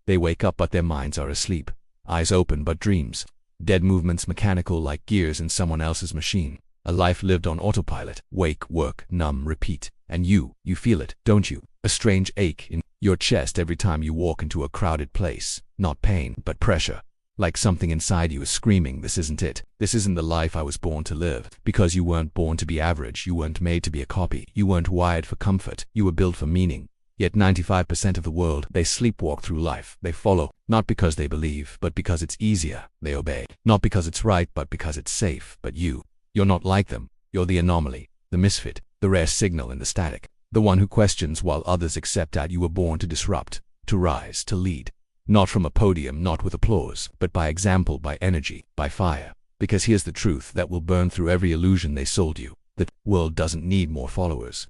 They wake up but their minds are asleep. Eyes open but dreams. Dead movements mechanical like gears in someone else's machine. A life lived on autopilot. Wake, work, numb, repeat. And you feel it, don't you? A strange ache in your chest every time you walk into a crowded place. Not pain, but pressure. Like something inside you is screaming, this isn't it. This isn't the life I was born to live. Because you weren't born to be average, you weren't made to be a copy. You weren't wired for comfort, you were built for meaning. Yet 95% of the world, they sleepwalk through life. They follow, not because they believe, but because it's easier. They obey, not because it's right, but because it's safe. But you're not like them. You're the anomaly, the misfit, the rare signal in the static. The one who questions while others accept that you were born to disrupt, to rise, to lead. Not from a podium, not with applause, but by example, by energy, by fire. Because here's the truth that will burn through every illusion they sold you. The world doesn't need more followers.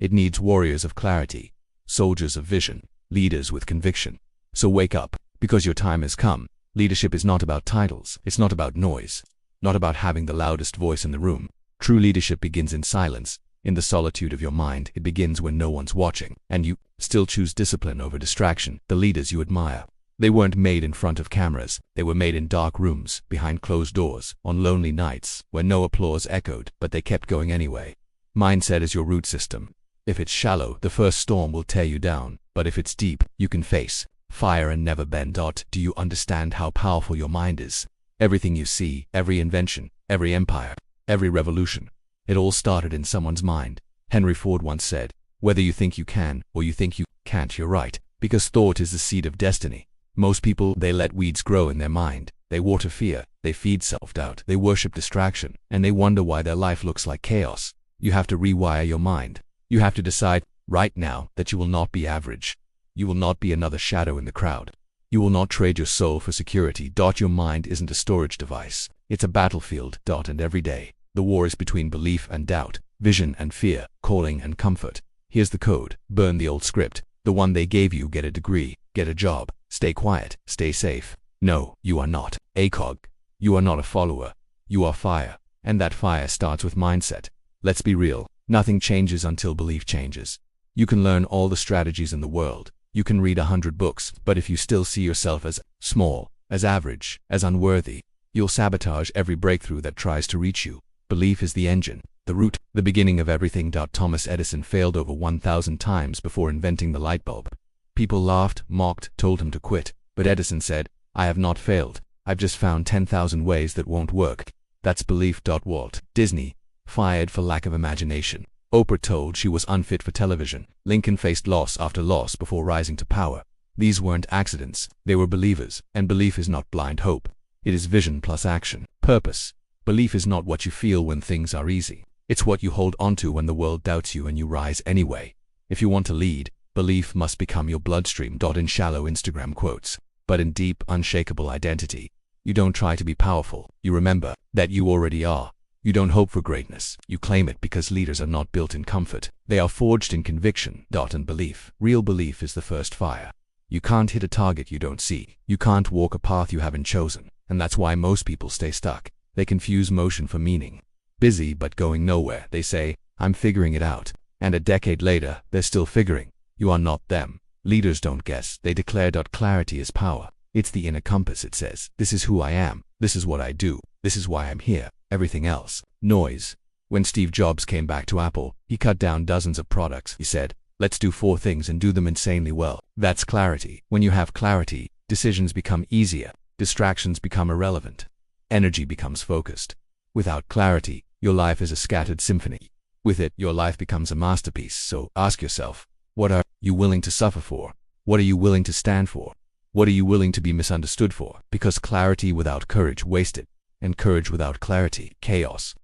It needs warriors of clarity, soldiers of vision, leaders with conviction. So wake up, because your time has come. Leadership is not about titles. It's not about noise. Not about having the loudest voice in the room. True leadership begins in silence. In the solitude of your mind. It begins when no one's watching. And you still choose discipline over distraction. The leaders you admire. They weren't made in front of cameras. They were made in dark rooms, behind closed doors, on lonely nights, where no applause echoed, but they kept going anyway. Mindset is your root system. If it's shallow, the first storm will tear you down. But if it's deep, you can face fire and never bend. Do you understand how powerful your mind is? Everything you see, every invention, every empire, every revolution, it all started in someone's mind. Henry Ford once said, whether you think you can or you think you can't, you're right, because thought is the seed of destiny. Most people, they let weeds grow in their mind. They water fear, they feed self-doubt, they worship distraction, and they wonder why their life looks like chaos. You have to rewire your mind. You have to decide right now that you will not be average. You will not be another shadow in the crowd. You will not trade your soul for security. Your mind isn't a storage device. It's a battlefield. And every day, the war is between belief and doubt, vision and fear, calling and comfort. Here's the code. Burn the old script, the one they gave you. Get a degree, get a job, stay quiet, stay safe. No, you are not ACOG. You are not a follower. You are fire. And that fire starts with mindset. Let's be real. Nothing changes until belief changes. You can learn all the strategies in the world. You can read 100 books, but if you still see yourself as small, as average, as unworthy, you'll sabotage every breakthrough that tries to reach you. Belief is the engine, the root, the beginning of everything. Thomas Edison failed over 1,000 times before inventing the light bulb. People laughed, mocked, told him to quit, but Edison said, I have not failed. I've just found 10,000 ways that won't work. That's belief. Walt Disney fired for lack of imagination. Oprah told she was unfit for television. Lincoln faced loss after loss before rising to power. These weren't accidents, they were believers. And belief is not blind hope. It is vision plus action. Purpose. Belief is not what you feel when things are easy. It's what you hold onto when the world doubts you and you rise anyway. If you want to lead, belief must become your bloodstream. In shallow Instagram quotes, but in deep, unshakable identity. You don't try to be powerful. You remember that you already are. You don't hope for greatness. You claim it because leaders are not built in comfort. They are forged in conviction. And belief. Real belief is the first fire. You can't hit a target you don't see. You can't walk a path you haven't chosen. And that's why most people stay stuck. They confuse motion for meaning. Busy but going nowhere. They say, I'm figuring it out. And a decade later, they're still figuring. You are not them. Leaders don't guess. They declare. Clarity is power. It's the inner compass. It says, this is who I am. This is what I do. This is why I'm here. Everything else, noise. When Steve Jobs came back to Apple, he cut down dozens of products. He said, let's do 4 things and do them insanely well. That's clarity. When you have clarity, decisions become easier. Distractions become irrelevant. Energy becomes focused. Without clarity, your life is a scattered symphony. With it, your life becomes a masterpiece. So ask yourself, what are you willing to suffer for? What are you willing to stand for? What are you willing to be misunderstood for? Because clarity without courage, wasted. And courage without clarity, chaos.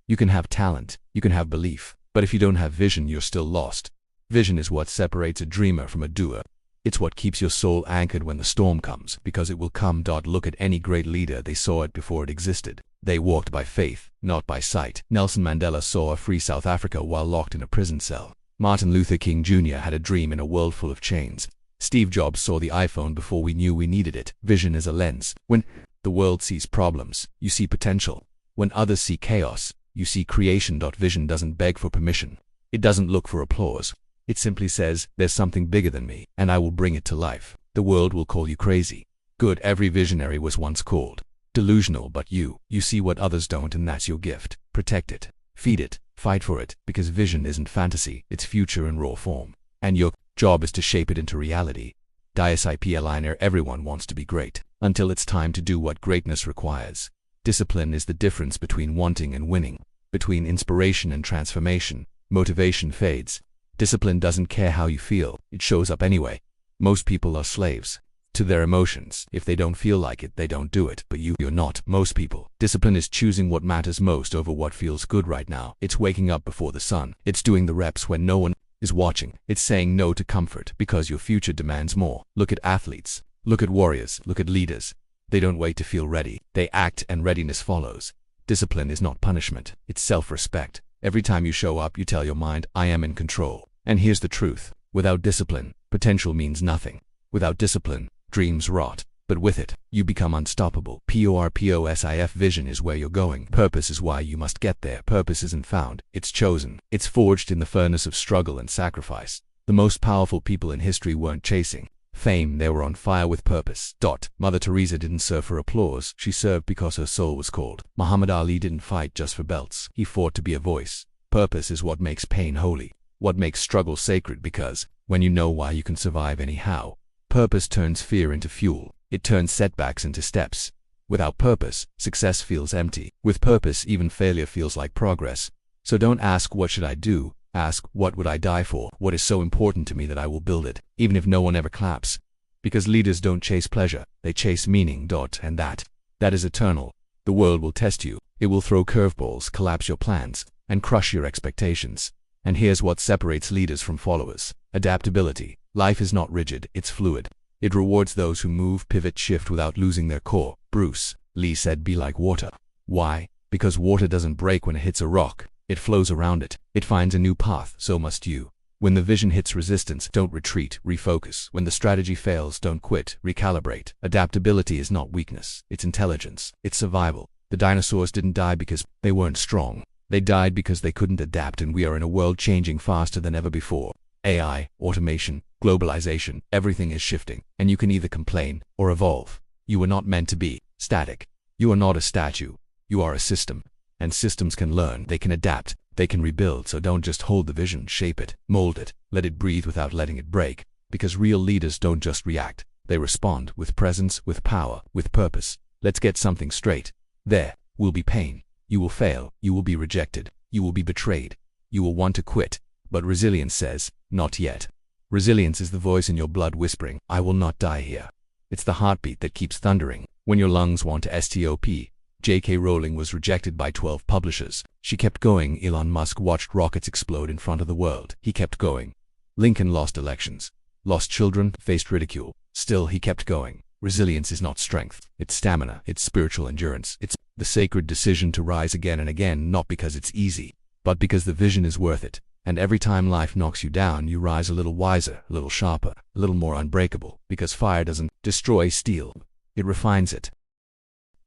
You can have talent, you can have belief, but if you don't have vision, you're still lost. Vision is what separates a dreamer from a doer. It's what keeps your soul anchored when the storm comes, because it will come. Look at any great leader, they saw it before it existed. They walked by faith, not by sight. Nelson Mandela saw a free South Africa while locked in a prison cell. Martin Luther King Jr. had a dream in a world full of chains. Steve Jobs saw the iPhone before we knew we needed it. Vision is a lens. When the world sees problems, you see potential. When others see chaos, you see creation. Vision doesn't beg for permission. It doesn't look for applause. It simply says, there's something bigger than me, and I will bring it to life. The world will call you crazy. Good, every visionary was once called delusional, but you see what others don't, and that's your gift. Protect it, feed it, fight for it, because vision isn't fantasy, it's future in raw form. And your job is to shape it into reality. Discipline, everyone wants to be great, until it's time to do what greatness requires. Discipline is the difference between wanting and winning, between inspiration and transformation. Motivation fades. Discipline doesn't care how you feel, it shows up anyway. Most people are slaves to their emotions. If they don't feel like it, they don't do it, but you're not most people. Discipline is choosing what matters most over what feels good right now. It's waking up before the sun. It's doing the reps when no one is watching. It's saying no to comfort because your future demands more. Look at athletes. Look at warriors. Look at leaders. They don't wait to feel ready. They act, and readiness follows. Discipline is not punishment. It's self-respect. Every time you show up, you tell your mind, I am in control. And here's the truth. Without discipline, potential means nothing. Without discipline, dreams rot. But with it, you become unstoppable. PORPOSIF. Vision is where you're going. Purpose is why you must get there. Purpose isn't found, it's chosen. It's forged in the furnace of struggle and sacrifice. The most powerful people in history weren't chasing fame, they were on fire with purpose. Mother Teresa didn't serve for applause, she served because her soul was called. Muhammad Ali didn't fight just for belts, he fought to be a voice. Purpose is what makes pain holy, what makes struggle sacred, because when you know why, you can survive anyhow. Purpose turns fear into fuel. It turns setbacks into steps. Without purpose, success feels empty. With purpose, even failure feels like progress. So don't ask, what should I do? Ask, what would I die for? What is so important to me that I will build it, even if no one ever claps? Because leaders don't chase pleasure, they chase meaning. And that is eternal. The world will test you. It will throw curveballs, collapse your plans, and crush your expectations. And here's what separates leaders from followers: adaptability. Life is not rigid, it's fluid. It rewards those who move, pivot, shift without losing their core. Bruce Lee said, be like water. Why? Because water doesn't break when it hits a rock. It flows around it. It finds a new path. So must you. When the vision hits resistance, don't retreat, refocus. When the strategy fails, don't quit, recalibrate. Adaptability is not weakness, it's intelligence, it's survival. The dinosaurs didn't die because they weren't strong. They died because they couldn't adapt, and we are in a world changing faster than ever before. AI, automation, globalization, everything is shifting, and you can either complain or evolve. You were not meant to be static. You are not a statue. You are a system. And systems can learn, they can adapt, they can rebuild. So don't just hold the vision, shape it, mold it, let it breathe without letting it break. Because real leaders don't just react, they respond with presence, with power, with purpose. Let's get something straight. There will be pain. You will fail. You will be rejected. You will be betrayed. You will want to quit. But resilience says, not yet. Resilience is the voice in your blood whispering, I will not die here. It's the heartbeat that keeps thundering when your lungs want to stop. J.K. Rowling was rejected by 12 publishers. She kept going. Elon Musk watched rockets explode in front of the world. He kept going. Lincoln lost elections, lost children, faced ridicule. Still, he kept going. Resilience is not strength. It's stamina. It's spiritual endurance. It's the sacred decision to rise again and again, not because it's easy, but because the vision is worth it. And every time life knocks you down, you rise a little wiser, a little sharper, a little more unbreakable. Because fire doesn't destroy steel, it refines it.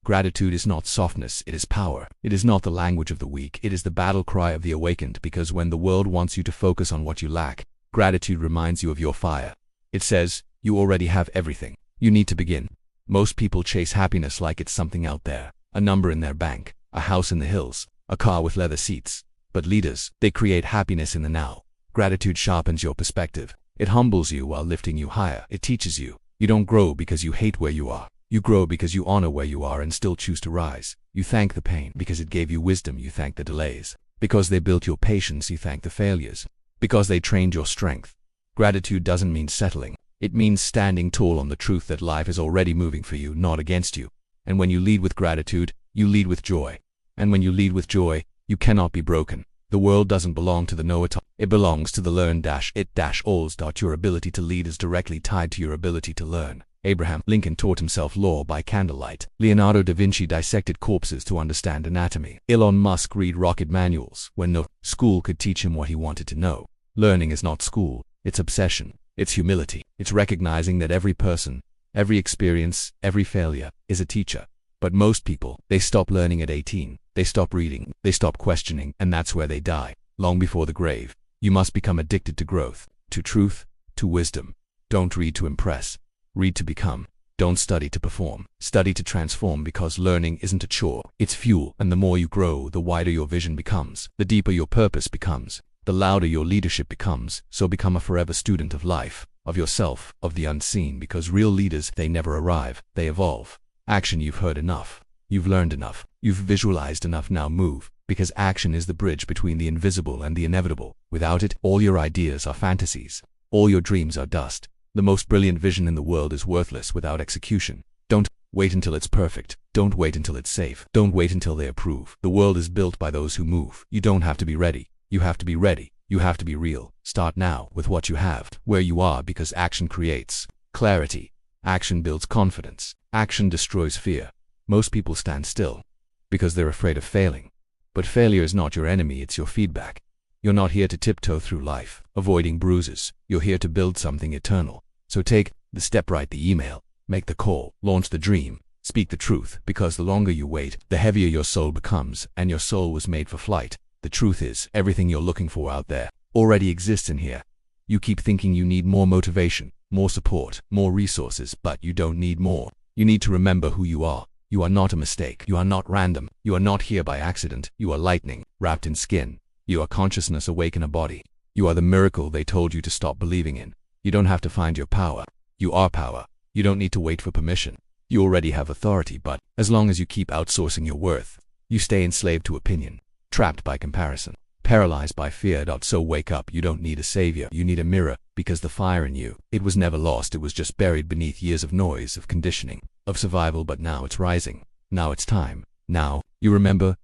Gratitude is not softness, it is power. It is not the language of the weak, it is the battle cry of the awakened. Because when the world wants you to focus on what you lack, gratitude reminds you of your fire. It says, you already have everything. You need to begin. Most people chase happiness like it's something out there, a number in their bank, a house in the hills, a car with leather seats. But leaders, they create happiness in the now. Gratitude sharpens your perspective. It humbles you while lifting you higher. It teaches you. You don't grow because you hate where you are. You grow because you honor where you are and still choose to rise. You thank the pain because it gave you wisdom. You thank the delays because they built your patience. You thank the failures because they trained your strength. Gratitude doesn't mean settling. It means standing tall on the truth that life is already moving for you, not against you. And when you lead with gratitude, you lead with joy. And when you lead with joy, you cannot be broken. The world doesn't belong to the know-it-all. It belongs to the learn-it-alls. Your ability to lead is directly tied to your ability to learn. Abraham Lincoln taught himself law by candlelight. Leonardo da Vinci dissected corpses to understand anatomy. Elon Musk read rocket manuals when no school could teach him what he wanted to know. Learning is not school, it's obsession. It's humility. It's recognizing that every person, every experience, every failure is a teacher. But most people, they stop learning at 18. They stop reading. They stop questioning. And that's where they die, long before the grave. You must become addicted to growth, to truth, to wisdom. Don't read to impress. Read to become. Don't study to perform. Study to transform, because learning isn't a chore. It's fuel, and the more you grow, the wider your vision becomes, the deeper your purpose becomes, the louder your leadership becomes. So become a forever student of life, of yourself, of the unseen, because real leaders, they never arrive, they evolve. Action. You've heard enough. You've learned enough. You've visualized enough. Now move, because action is the bridge between the invisible and the inevitable. Without it, all your ideas are fantasies. All your dreams are dust. The most brilliant vision in the world is worthless without execution. Don't wait until it's perfect. Don't wait until it's safe. Don't wait until they approve. The world is built by those who move. You don't have to be ready. You have to be ready. You have to be real. Start now with what you have, where you are, because action creates clarity. Action builds confidence. Action destroys fear. Most people stand still because they're afraid of failing. But failure is not your enemy, it's your feedback. You're not here to tiptoe through life, avoiding bruises. You're here to build something eternal. So take the step, write the email, make the call, launch the dream, speak the truth, because the longer you wait, the heavier your soul becomes, and your soul was made for flight. The truth is, everything you're looking for out there already exists in here. You keep thinking you need more motivation, more support, more resources, but you don't need more. You need to remember who you are. You are not a mistake. You are not random. You are not here by accident. You are lightning, wrapped in skin. You are consciousness awake in a body. You are the miracle they told you to stop believing in. You don't have to find your power. You are power. You don't need to wait for permission. You already have authority, but as long as you keep outsourcing your worth, you stay enslaved to opinion, trapped by comparison, paralyzed by fear. So wake up. You don't need a savior. You need a mirror, because the fire in you, it was never lost. It was just buried beneath years of noise, of conditioning, of survival. But now it's rising. Now it's time. Now you remember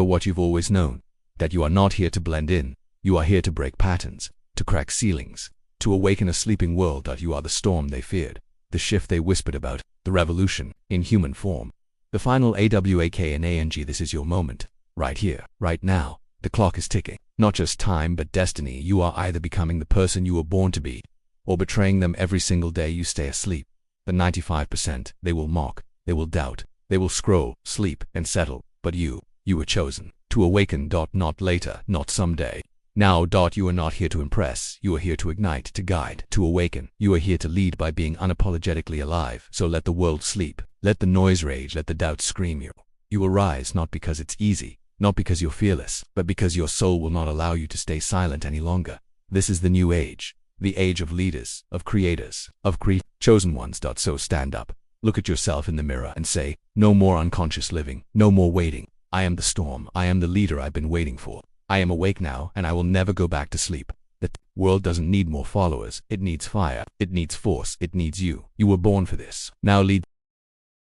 what you've always known, that you are not here to blend in. You are here to break patterns, to crack ceilings, to awaken a sleeping world. You are the storm they feared, the shift they whispered about, the revolution in human form, the final AWAKNANG. This is your moment, right here, right now. The clock is ticking. Not just time, but destiny. You are either becoming the person you were born to be, or betraying them every single day you stay asleep. The 95%, they will mock, they will doubt, they will scroll, sleep, and settle. But you were chosen to awaken. Not later, not someday. Now. You are not here to impress. You are here to ignite, to guide, to awaken. You are here to lead by being unapologetically alive. So let the world sleep. Let the noise rage. Let the doubt scream. You will rise, not because it's easy, not because you're fearless, but because your soul will not allow you to stay silent any longer. This is the new age, the age of leaders, of creators, of chosen ones. So stand up, look at yourself in the mirror and say, no more unconscious living, no more waiting. I am the storm. I am the leader I've been waiting for. I am awake now, and I will never go back to sleep. The world doesn't need more followers. It needs fire. It needs force. It needs you. You were born for this. Now lead.